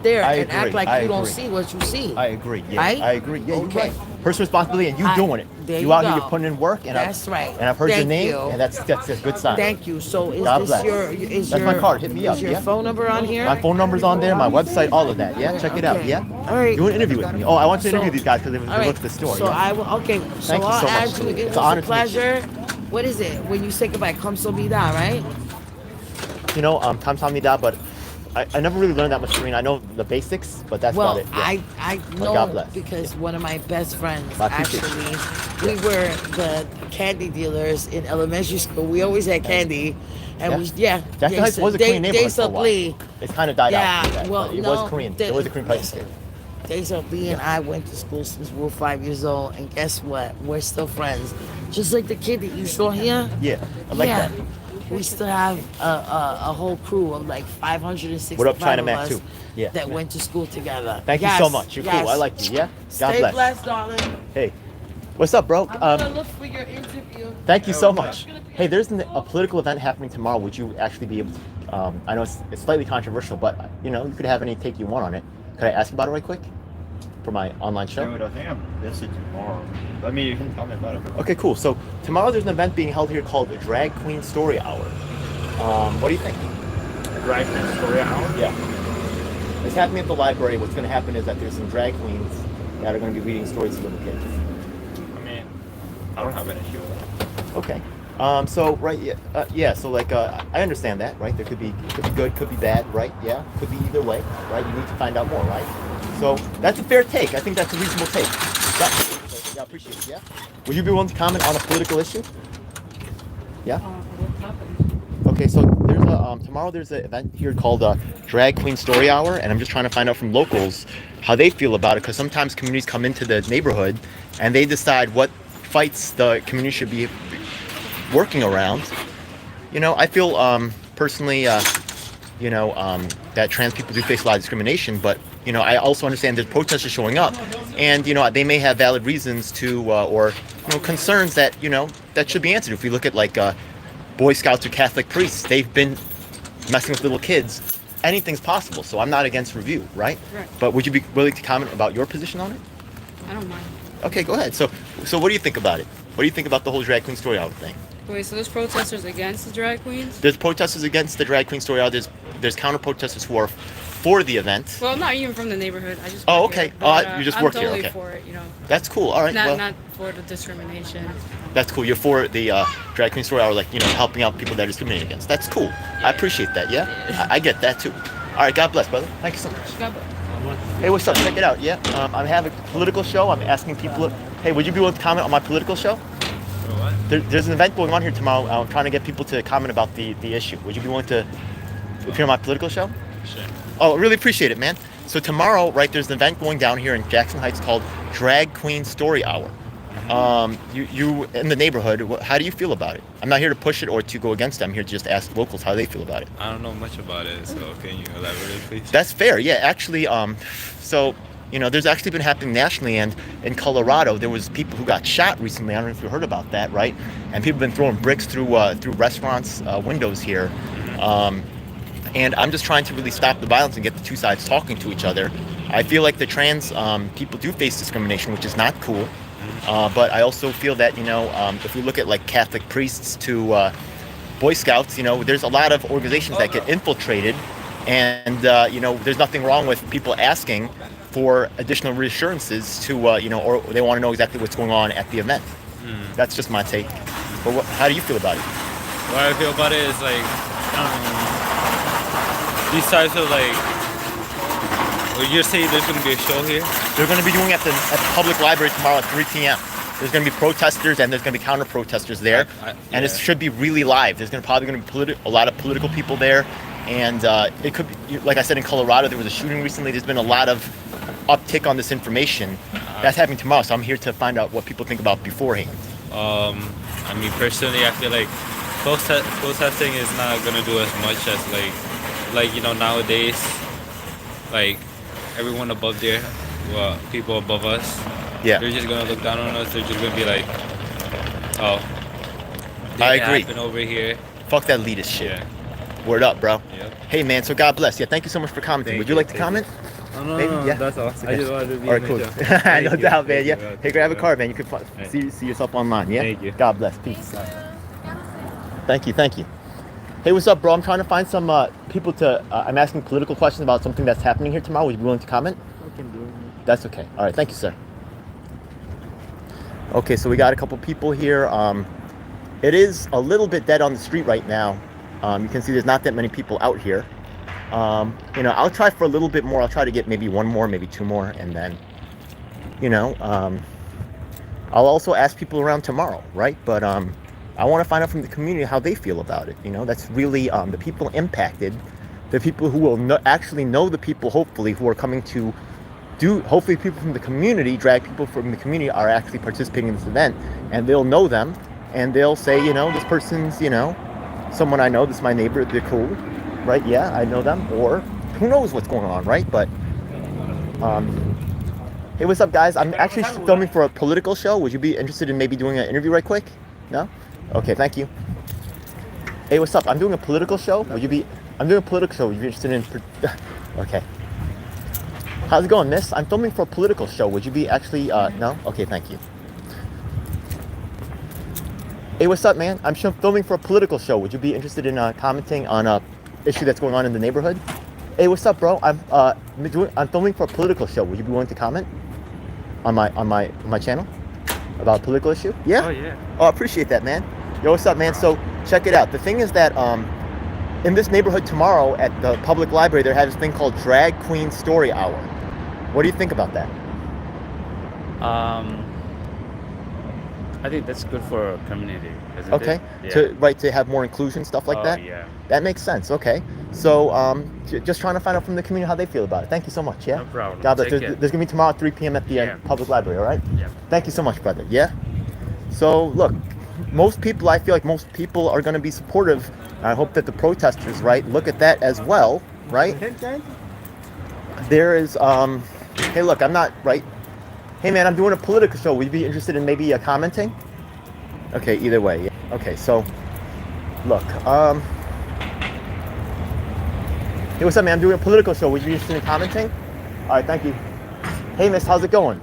there I and act agree. like I you don't agree. see what you see. I agree. Yeah. Right? I agree. Yeah. You're Okay. right. Personal responsibility, and you I- doing it. there You you out here, go. you're putting in work, and That's right. And I've heard your Thank name, you. and that's a good sign. Thank you. So is God this bless. is That's your my card. Hit me up, Is your yeah? phone number on here? My phone number's on there, my website, all of that. Yeah, check it out. Okay. Yeah. All right. You want to interview with me? Oh, I want you to So- interview these guys because they All right. look at the store. So yeah. I will. Okay. So Thank you I'll so much. add you. It It's was an honor a to meet you. pleasure. What is it when you say goodbye? Kamsahamnida, right? You know, kamsahamnida, but I never really learned that much Korean. I know the basics, but that's Well, about it. Yeah. I God know bless. because one of my best friends I appreciate actually, we were the candy dealers in elementary school. We always had candy, and Yeah. we yeah. Jackson Heights was a Korean neighborhood for a while. Lee. It's kind of died Yeah, out. After that, well, but it no, was Korean. It was a Korean place. Deja Lee and I went to school since we were 5 years old, and guess what? We're still friends. Just like the kid that you saw here. Yeah, I like yeah. that. We still have a whole crew of like 565 What up, China of Mac, us too? Yeah. that went to school together. Thank you so much. You're cool. I like you. Yeah. God Stay bless. blessed, darling. Hey, what's up, bro? I'm gonna look for your interview. Thank you so much. Hey, there's a political event happening tomorrow. Would you actually be able to? I know it's slightly controversial, but you know you could have any take you want on it. Could I ask you about it right quick for my online show? Dude, I think I'm busy tomorrow. I mean, you can tell me about it. Okay, cool. So tomorrow there's an event being held here called the Drag Queen Story Hour. What do you think? Drag Queen Story Hour? Yeah. It's happening at the library. What's going to happen is that there's some drag queens that are going to be reading stories to little kids. I mean, I don't have an issue with that. Okay. So right, yeah. So like, I understand that, right? There could be good, could be bad, right? Yeah. Could be either way, right? You need to find out more, right? So that's a fair take. I think that's a reasonable take. Yeah, I appreciate it. Yeah. Would you be willing to comment on a political issue? Yeah. Okay, so there's a tomorrow there's an event here called Drag Queen Story Hour, and I'm just trying to find out from locals how they feel about it, because sometimes communities come into the neighborhood and they decide what fights the community should be working around. You know, I feel personally, that trans people do face a lot of discrimination, but you know, I also understand there's protesters showing up, and you know, they may have valid reasons to or concerns that that should be answered. If we look at like Boy Scouts or Catholic priests, they've been messing with little kids. Anything's possible, so I'm not against review, right? Right. But would you be willing to comment about your position on it? I don't mind. Okay, go ahead. So what do you think about it? What do you think about the whole Drag Queen Story Hour thing? Wait, so there's protesters against the drag queens? There's protesters against the Drag Queen Story Hour. There's counter protesters who are for the event. Well, not even from the neighborhood. I just Oh, work okay. here, Oh, but, you just I'm work here, totally okay. for it, That's cool. All right. Not Well, not for the discrimination. that's cool. You're for the Drag Queen Story Hour, like helping out people that are discriminated against. That's cool. I appreciate that. Yeah, I get that too. All right. God bless, brother. Thank you so much. God bless. Hey, what's up? Check it out. Yeah, I have a political show. I'm asking people. Hey, would you be willing to comment on my political show? There's an event going on here tomorrow. I'm trying to get people to comment about the issue. Would you be willing to appear on my political show? Sure. Oh, really appreciate it, man. So tomorrow, right, there's an event going down here in Jackson Heights called Drag Queen Story Hour. You in the neighborhood, how do you feel about it? I'm not here to push it or to go against it. I'm here to just ask locals how they feel about it. I don't know much about it, so can you elaborate, please? That's fair. Yeah, actually, so there's actually been happening nationally, and in Colorado, there was people who got shot recently. I don't know if you heard about that, right? And people have been throwing bricks through restaurants' windows here. And I'm just trying to really stop the violence and get the two sides talking to each other. I feel like the trans people do face discrimination, which is not cool. But I also feel that, if we look at like Catholic priests to Boy Scouts, there's a lot of organizations that get infiltrated. And, there's nothing wrong with people asking for additional reassurances to, or they want to know exactly what's going on at the event. That's just my take. But how do you feel about it? What I feel about it is like, these sides are like, well, you're saying there's going to be a show here? They're going to be doing it at the public library tomorrow at 3 p.m. There's going to be protesters and there's going to be counter protesters there. And it should be really live. There's probably going to be a lot of political people there. And it could be, like I said, in Colorado, there was a shooting recently. There's been a lot of uptick on this information. That's happening tomorrow. So I'm here to find out what people think about beforehand. I mean, personally, I feel like protesting is not going to do as much as nowadays, like everyone above there, people above us, Yeah. they're just going to look down on us. They're just going to be like, oh, I agree. happened over here. Fuck that elitist shit. Yeah. Word up, bro. Yeah. Hey, man, so God bless. Yeah, thank you so much for commenting. Thank Would you you, like to thank comment? No, Maybe? Yeah. that's all. I just wanted to be All right, in cool. the show. Thank No you. doubt, man. Yeah. Thank you. Hey, grab a Yeah. card, man. You can Right. see yourself online, yeah? Thank you. God bless. Peace. Thank you. Hey, what's up, bro? I'm trying to find some people to... I'm asking political questions about something that's happening here tomorrow. Would you be willing to comment? I can do it. That's okay. All right, thank you, sir. Okay, so we got a couple people here. It is a little bit dead on the street right now. You can see there's not that many people out here. I'll try for a little bit more. I'll try to get maybe one more, maybe two more, and then, I'll also ask people around tomorrow, right? But I want to find out from the community how they feel about it. That's really the people impacted, the people who will actually know the people, hopefully, who are coming to hopefully people from the community, drag people from the community are actually participating in this event, and they'll know them, and they'll say, this person's, someone I know, this is my neighbor, they're cool, right? Yeah, I know them, or who knows what's going on, right? But, hey, what's up, guys? I'm actually filming for a political show. Would you be interested in maybe doing an interview right quick? No? Okay, thank you. Hey, what's up? I'm doing a political show. I'm doing a political show. Would you be interested in, okay. How's it going, miss? I'm filming for a political show. Would you be actually, no? Okay, thank you. Hey, what's up, man? I'm filming for a political show. Would you be interested in commenting on a issue that's going on in the neighborhood? Hey, what's up, bro? I'm filming for a political show. Would you be willing to comment on my channel about a political issue? Yeah? Oh, yeah. Oh, I appreciate that, man. Yo, what's up, man? So, check it out. The thing is that, in this neighborhood tomorrow at the public library, they have this thing called Drag Queen Story Hour. What do you think about that? I think that's good for our community, isn't Okay. it? Yeah. To have more inclusion, stuff like that? Yeah. That makes sense. Okay. So, just trying to find out from the community how they feel about it. Thank you so much. Yeah. No problem. God bless. Take There's care. going to be tomorrow at 3 p.m. at the Yeah. public library. All right. Yeah. Thank you so much, brother. Yeah. So look, I feel like most people are going to be supportive. I hope that the protesters, right, look at that as well, right? There is, hey, look, I'm not, right? Hey, man, I'm doing a political show. Would you be interested in maybe commenting? Okay, either way. Yeah. Okay, so, look, hey, what's up, man? I'm doing a political show. Would you be interested in commenting? All right, thank you. Hey, miss, how's it going?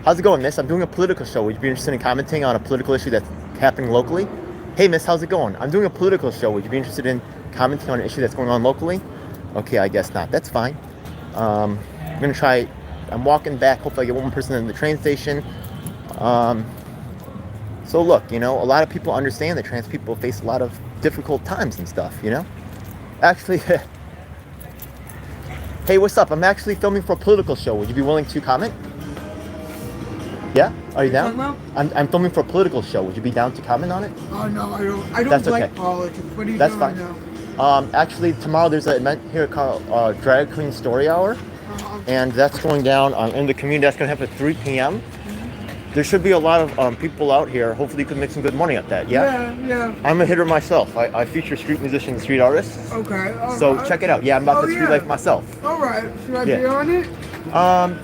How's it going, miss? I'm doing a political show. Would you be interested in commenting on a political issue that's happening locally? Hey, miss, how's it going? I'm doing a political show. Would you be interested in commenting on an issue that's going on locally? Okay, I guess not. That's fine. I'm going to try. I'm walking back. Hopefully I get one more person in the train station. So look, a lot of people understand that trans people face a lot of difficult times and stuff, Actually, hey, what's up? I'm actually filming for a political show. Would you be willing to comment? Yeah? Are you down? I'm filming for a political show. Would you be down to comment on it? Oh no, I don't That's like okay. politics. What are you That's doing fine. now? Actually, tomorrow there's an event here called Drag Queen Story Hour. And that's going down in the community. That's going to happen at 3 p.m. there should be a lot of people out here. Hopefully, you can make some good money at that. Yeah. Yeah. I'm a hitter myself. I feature street musicians, street artists. Okay. So check it out. Yeah, I'm about the street life myself. All right. Should I Yeah. be on it?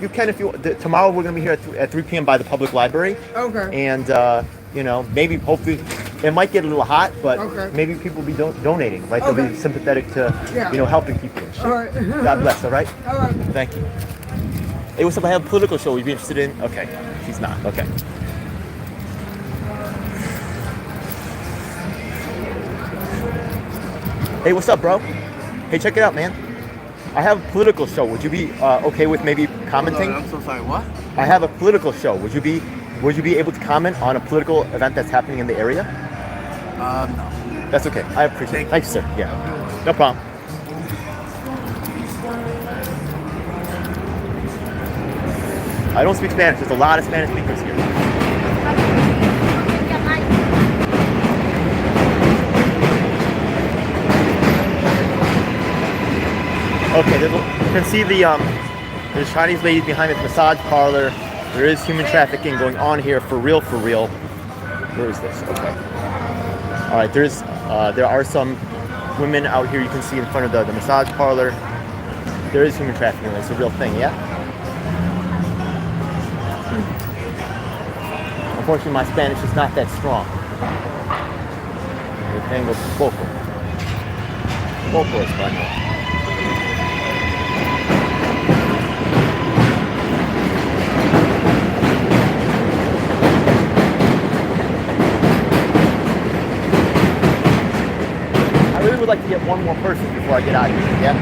You can if you. Tomorrow we're gonna be here at 3 p.m. by the public library, Okay. and you know, maybe hopefully it might get a little hot, but Okay. maybe people will be donating. Right? They'll be Okay. sympathetic to Yeah. you know helping people. And shit. All right. God bless. All right. All right. Thank you. Hey, what's up? I have a political show. Would you be interested in? Okay. She's not. Okay. Hey, what's up, bro? Hey, check it out, man. I have a political show. Would you be okay with maybe commenting? I'm so sorry. What? I have a political show. Would you be able to comment on a political event that's happening in the area? No. That's okay. I appreciate it. Thanks, sir. Yeah. No problem. I don't speak Spanish. There's a lot of Spanish speakers here. Okay, you can see there's Chinese ladies behind this massage parlor. There is human trafficking going on here for real, for real. Where is this? Okay. All right, there are some women out here you can see in front of the massage parlor. There is human trafficking. It's a real thing, yeah? Unfortunately, my Spanish is not that strong. Yo tengo poco. Poco español. I really would like to get one more person before I get out of here, yeah?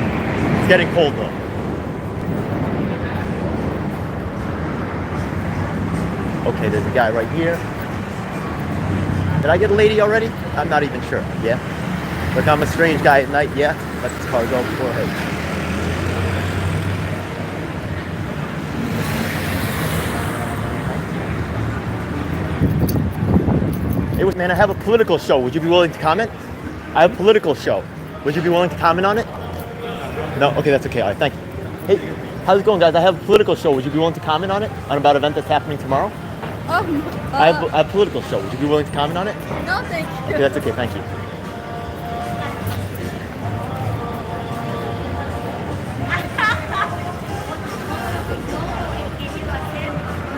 It's getting cold though. Okay, there's a guy right here. Did I get a lady already? I'm not even sure, yeah? Look, I'm a strange guy at night, yeah? Let this car go, go ahead. Hey, man, I have a political show. Would you be willing to comment? I have a political show. Would you be willing to comment on it? No? Okay, that's okay. All right, thank you. Hey, how's it going, guys? I have a political show. Would you be willing to comment on it? On about an event that's happening tomorrow? I have a political show. Would you be willing to comment on it? No, thank you. Okay, that's okay. Thank you.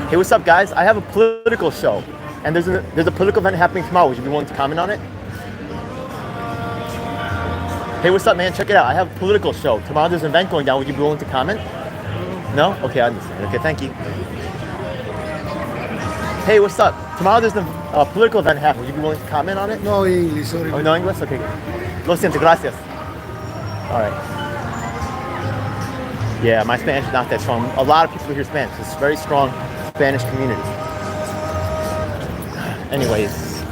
Hey, what's up, guys? I have a political show, and there's a political event happening tomorrow. Would you be willing to comment on it? Hey, what's up, man? Check it out. I have a political show. Tomorrow there's an event going down. Would you be willing to comment? No? Okay, I understand. Okay, thank you. Hey, what's up? Tomorrow there's a political event happening. Would you be willing to comment on it? No English, sorry. Oh, no English? Okay. Lo siento, gracias. All right. Yeah, my Spanish is not that strong. A lot of people hear Spanish. It's a very strong Spanish community. Anyways.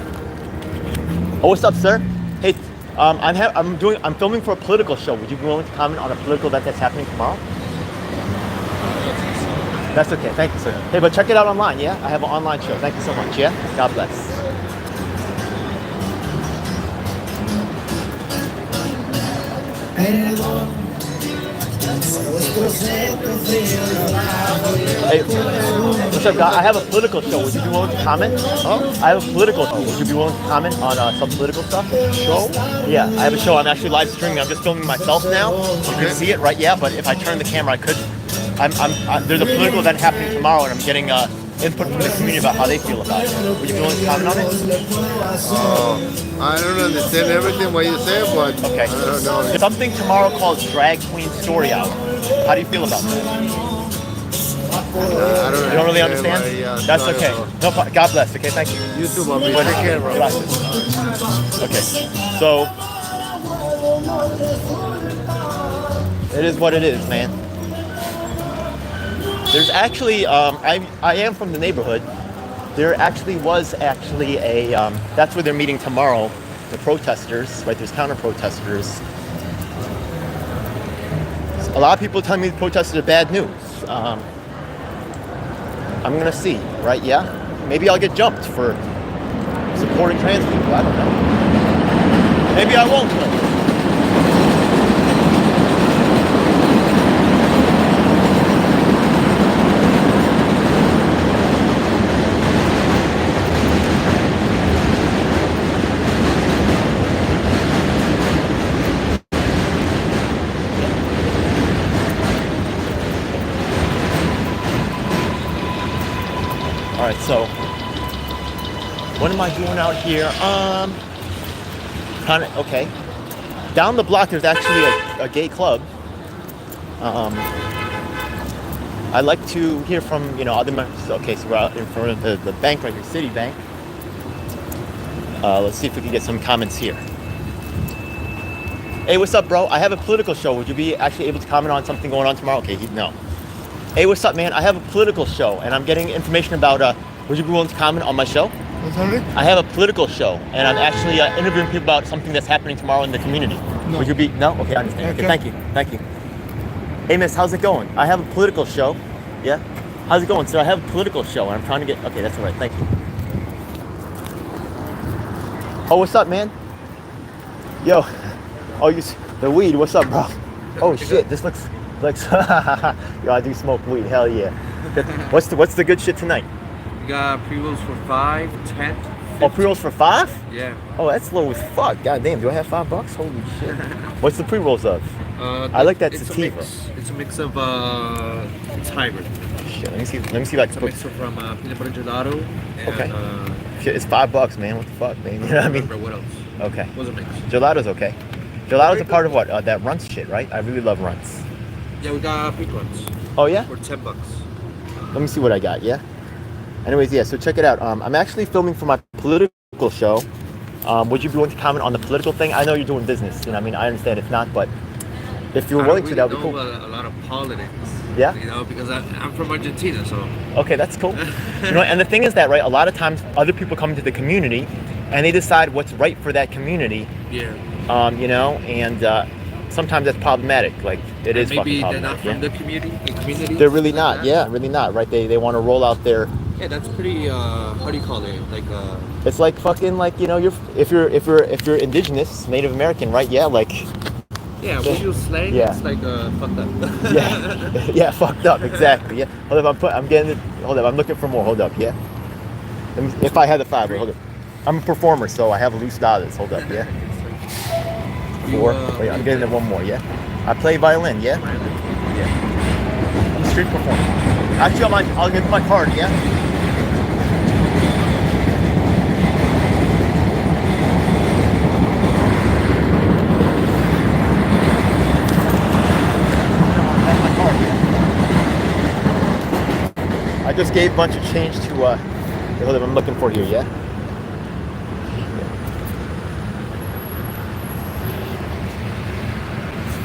Oh, what's up, sir? Hey, I'm filming for a political show. Would you be willing to comment on a political event that's happening tomorrow? That's okay. Thank you, sir. Hey, but check it out online, yeah? I have an online show. Thank you so much, yeah? God bless. Hey, what's up, guys? I have a political show. Would you be willing to comment? Oh, I have a political show. Would you be willing to comment on some political stuff? Show? Yeah, I have a show. I'm actually live streaming. I'm just filming myself now. You can see it, right? Yeah, but if I turn the camera, I could. There's a political event happening tomorrow, and I'm getting input from the community about how they feel about it. Would you be willing to comment on it? I don't understand everything what you say, but Okay. I don't know. There's something tomorrow called Drag Queen Story Hour. How do you feel about that? I don't You don't really understand? That's okay. No, God bless. Okay, thank you. You too, Bobby. Take care, bro. Gracias. Okay, so it is what it is, man. There's actually, I am from the neighborhood. There actually was actually a, that's where they're meeting tomorrow, the protesters, right? There's counter-protesters. A lot of people tell me the protesters are bad news. I'm gonna see, right? Yeah? Maybe I'll get jumped for supporting trans people. I don't know. Maybe I won't. Though. All right, so what am I doing out here? Kind of okay. Down the block, there's actually a gay club. I like to hear from other members. Okay, so we're out in front of the bank right here, Citibank. Let's see if we can get some comments here. Hey, what's up, bro? I have a political show. Would you be actually able to comment on something going on tomorrow? Okay, no. Hey, what's up, man? I have a political show, and I'm getting information about. Would you be willing to comment on my show? What's happening? I have a political show, and I'm actually interviewing people about something that's happening tomorrow in the community. No. Would you be? No? Okay, I understand. Okay, thank you. Thank you. Hey, miss, how's it going? I have a political show. Yeah? How's it going, sir? I have a political show, and I'm trying to get... Okay, that's all right. Thank you. Oh, what's up, man? Yo. Oh, the weed. What's up, bro? Oh, shit. This looks... Yo, I do smoke weed. Hell yeah. What's the good shit tonight? We got pre-rolls for 5, 10. 50. Oh, pre-rolls for 5? Yeah. Oh, that's low as fuck. God damn, do I have $5? Holy shit. What's the pre-rolls of? I like that sativa. It's a mix of it's hybrid. Shit, let me see if I It's can a mix of from peanut butter gelato and Okay. Shit, it's $5, man. What the fuck, man? You know what I mean? remember what else. Okay. It was a mix. Gelato's okay. Gelato's a part of what? That Runts shit, right? I really love Runts. Yeah, we got pink ones Oh yeah? for $10. Let me see what I got, yeah? Anyways, yeah, so check it out. I'm actually filming for my political show. Would you be willing to comment on the political thing? I know you're doing business, I mean, I understand if not, but if you're willing to, that would be cool. I don't know a lot of politics. Yeah? Because I'm from Argentina, so. Okay, that's cool. And the thing is that, right, a lot of times other people come into the community and they decide what's right for that community. Yeah. And sometimes that's problematic. Like, it is fucking maybe they're not problematic. from the community. They're really not, yeah, really not, right? They want to roll out their... Yeah, that's pretty, how do you call it? Like, It's like fucking like, if you're indigenous, Native American, right? Yeah, like... yeah, we use slang, Yeah. it's like, fucked up. Yeah, fucked up, exactly. Yeah. Hold up, I'm looking for more. Hold up, yeah. If I had the $5, hold up. I'm a performer, so I have loose dollars. Hold up, yeah. 4. Wait, I'm getting one more, yeah. I play violin, yeah. Yeah. I'm a street performer. Actually, I'll give you my card, yeah. I just gave a bunch of change to hold up, I'm looking for here, yeah?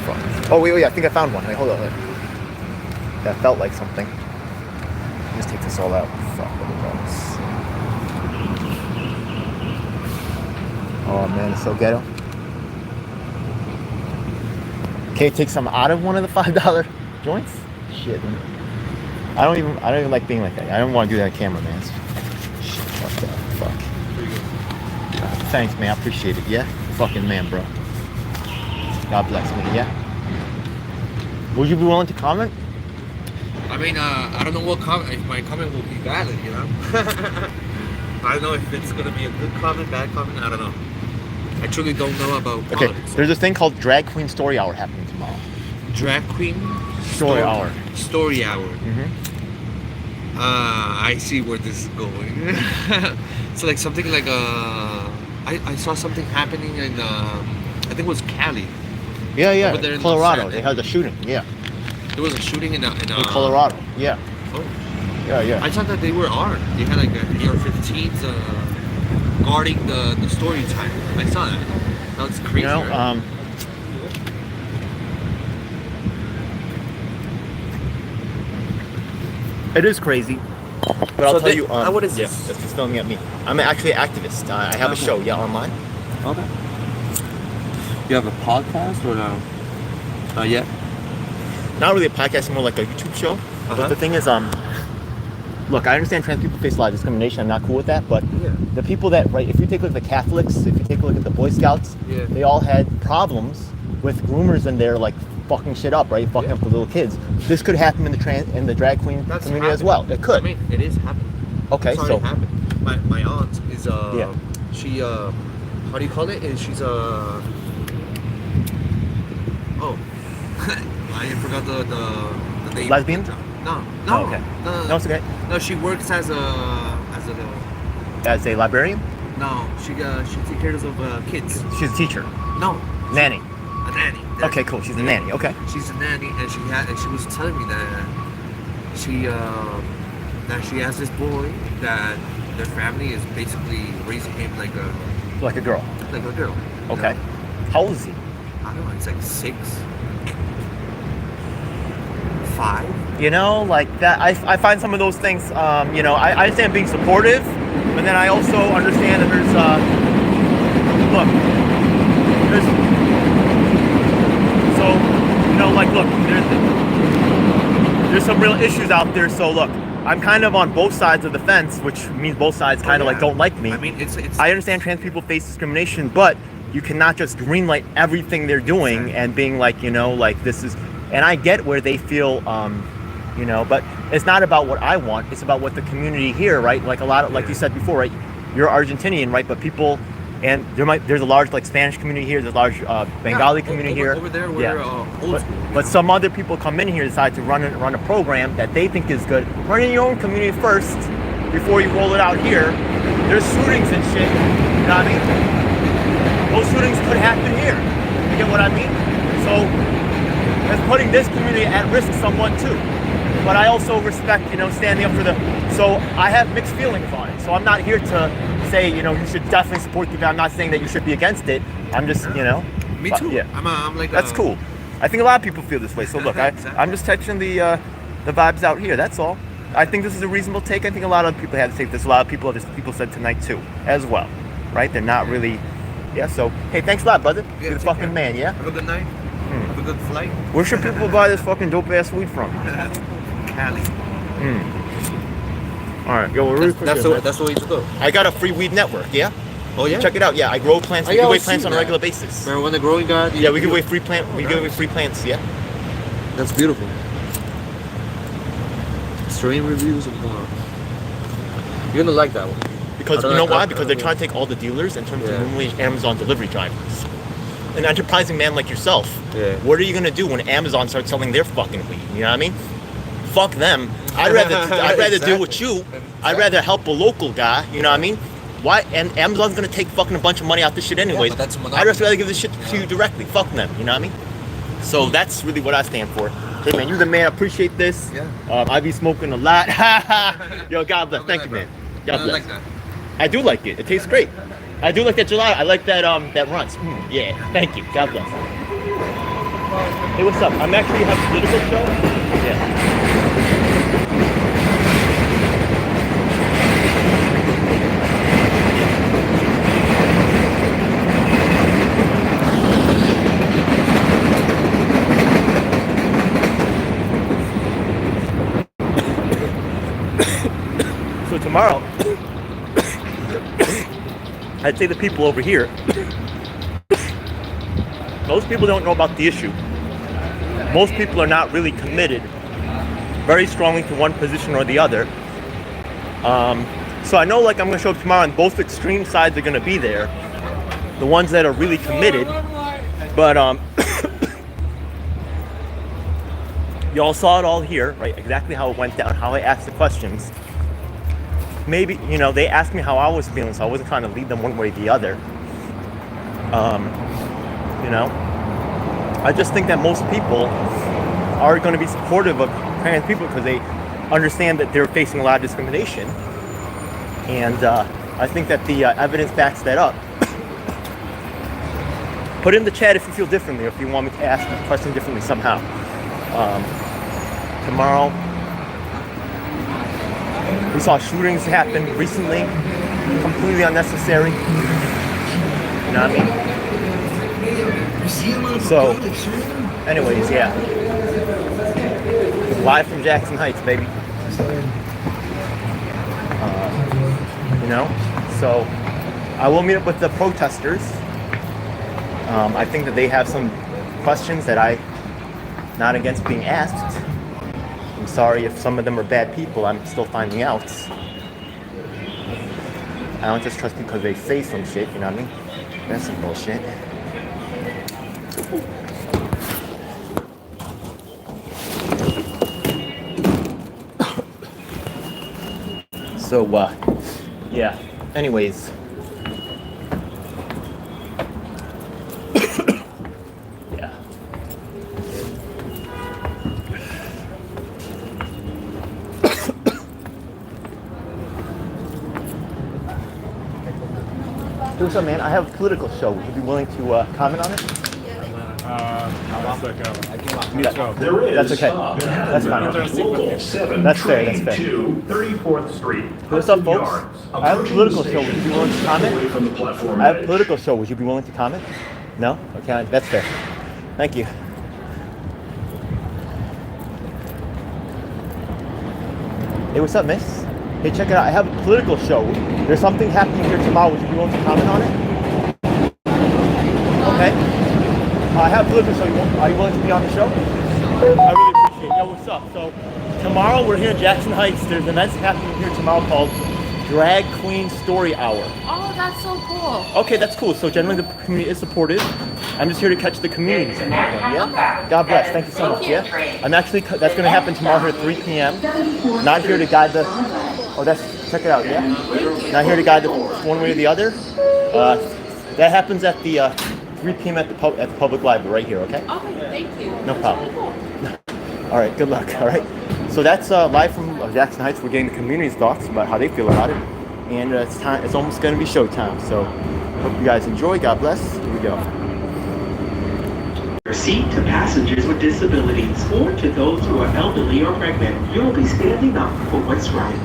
Fuck. Oh wait, I think I found one. Wait, hold on. That felt like something. Let's take this all out. Fuck, what are those? Oh man, it's so ghetto. Okay, take some out of one of the $5 joints? Shit, man. I don't even like being like that. I don't want to do that on camera, man. Shit, fuck that. Fuck. Thanks, man. I appreciate it. Yeah? Fucking man, bro. God bless me. Yeah? Would you be willing to comment? I mean, I don't know what comment, if my comment will be valid, I don't know if it's going to be a good comment, bad comment, I don't know. I truly don't know about Okay, politics. there's this thing called Drag Queen Story Hour happening tomorrow. Drag Queen? Story Hour. Story Hour. Mm-hmm. I see where this is going. So like something like I saw something happening in I think it was Cali. Yeah, Over there in Colorado. Los They had a shooting. Yeah, There was a shooting in Colorado. Yeah, Oh, yeah. I thought that they were armed. They had like AR-15s guarding the story time. I saw that. That's crazy. Right? It is crazy. But I'll tell you. what is yeah, this? that's just filming at me. I'm actually an activist. I have a show. Yeah, online. Okay. You have a podcast or no? Not yet. Not really a podcast, more like a YouTube show. But the thing is, look, I understand trans people face a lot of discrimination. I'm not cool with that. But the people that, right, if you take a look at the Catholics, if you take a look at the Boy Scouts, they all had problems with groomers in there, like fucking shit up, right? Fucking up the little kids. This could happen in the drag queen community as well. It could. I mean, it is happening. Okay, it's so happened. My aunt is she how do you call it? She's oh I forgot the name. Lesbian? No. Oh, okay. No. No, it's okay. No, she works as a As a librarian, no. She takes care of kids. she's a teacher, No, nanny. a nanny. Okay, cool. She's a nanny. Okay. She's a nanny, and she was telling me that she has this boy that their family is basically raising him like a Like a girl. girl. you Okay. know? How old is he? I don't know. It's like 6, 5. You know, like that. I find some of those things. You know, I understand being supportive, but then I also understand that there's look, there's so you know, like look, there's some real issues out there. So look, I'm kind of on both sides of the fence, which means both sides kind of like don't like me. I mean, it's I understand trans people face discrimination, but you cannot just greenlight everything they're doing and being like, you know, like this is. And I get where they feel, you know, but it's not about what I want. It's about what the community here, right? Like a lot of, like you said before, right? You're Argentinian, right? But people, and there's a large like Spanish community here. There's a large Bengali community here. Over there, we're old school. But some other people come in here, decide to run a program that they think is good. Run in your own community first before you roll it out here. There's shootings and shit. You know what I mean? Those shootings could happen here. You get what I mean? So it's putting this community at risk somewhat too. But I also respect, you know, standing up for the. So I have mixed feelings on it. So I'm not here to say, you know, you should definitely support the. I'm not saying that you should be against it. I'm just, you know. Me but, too. yeah. I'm like. That's cool. I think a lot of people feel this way. So look, Exactly. I'm just touching the vibes out here. That's all. I think this is a reasonable take. I think a lot of people have to take this. A lot of people, people said tonight too, as well, right? They're not really. Yeah. So hey, thanks a lot, brother. Yeah, You're the take fucking care. man. Yeah. Have a good night. Have a good flight. Where should people buy this fucking dope ass weed from? Cali. All right, yo, we're really That's the way to go. I got a free weed network. Yeah. Oh yeah. Check it out. Yeah, I grow plants. Oh, We yeah, give away I've plants seen on a that. regular basis. Marijuana growing guide. Yeah, we give away free plant. We give away free plants. Yeah. That's beautiful. Strain reviews and more. You're gonna like that one. Because I don't you know like- why? I- Because they're trying to take all the dealers and turn them Yeah. to normally Amazon delivery drivers. An enterprising man like yourself. Yeah. What are you gonna do when Amazon starts selling their fucking weed? You know what I mean? Fuck them. I'd rather deal with you. I'd rather help a local guy. You know what I mean? Why? And Amazon's gonna take fucking a bunch of money out this shit anyways. but that's a I'd monopoly. just rather give this shit to you directly. Fuck them. You know what I mean? So that's really what I stand for. Hey man, you're the man. I appreciate this. Yeah. I be smoking a lot. Yo, God bless. Thank you, man. God I bless. like that. I do like it. It tastes great. I do like that gelato. I like that that runs. Yeah. Thank you. God bless. Hey, what's up? I'm actually having a political show. Yeah. So tomorrow, I'd say the people over here, most people don't know about the issue. Most people are not really committed very strongly to one position or the other. So I know like I'm gonna show up tomorrow and both extreme sides are gonna be there. The ones that are really committed. But y'all saw it all here, right? Exactly how it went down, how I asked the questions. Maybe, you know, they asked me how I was feeling, so I wasn't trying to lead them one way or the other. You know, I just think that most people are going to be supportive of trans people because they understand that they're facing a lot of discrimination. And I think that the evidence backs that up. Put in the chat if you feel differently, or if you want me to ask the question differently somehow. Tomorrow, we saw shootings happen recently, completely unnecessary. You know what I mean? So, anyways, yeah. Live from Jackson Heights, baby. You know? So, I will meet up with the protesters. I think that they have some questions that I'm not against being asked. I'm sorry if some of them are bad people. I'm still finding out. I don't just trust because they say some shit, you know what I mean? That's some bullshit. So, yeah. Anyways. Yeah. Hey, what's up, man? I have a political show. Would you be willing to comment on it? There is. That's okay. It That's happened fine. about local 7 That's fair, train that's fair. to 34th Street. What's up, Hudson folks? Yards, I have a approaching political the show. Would you be station, willing to comment? away from the platform I have a edge. political show. Would you be willing to comment? No? Okay, that's fair. Thank you. Hey, what's up, miss? Hey, check it out. I have a political show. There's something happening here tomorrow. Would you be willing to comment on it? Okay. I have a political show. Are you willing to be on the show? I really appreciate it. Yo, what's up? So, tomorrow we're here in Jackson Heights. There's an event happening here tomorrow called Drag Queen Story Hour. Oh, that's so cool. Okay, that's cool. So generally the community is supportive. I'm just here to catch the community. Yeah? God bless. Thank you so much. Yeah? I'm actually, that's going to happen tomorrow here at 3 p.m. Not here to guide the, oh, check it out, yeah? Not here to guide the one way or the other. That happens at the 3 p.m. at the public library right here, okay? Okay, thank you. No problem. All right, good luck, all right? So that's live from Jackson Heights. We're getting the community's thoughts about how they feel about it. And it's time. It's almost going to be showtime. So hope you guys enjoy. God bless. Here we go. Seat to passengers with disabilities or to those who are elderly or pregnant. You'll be standing up for what's right.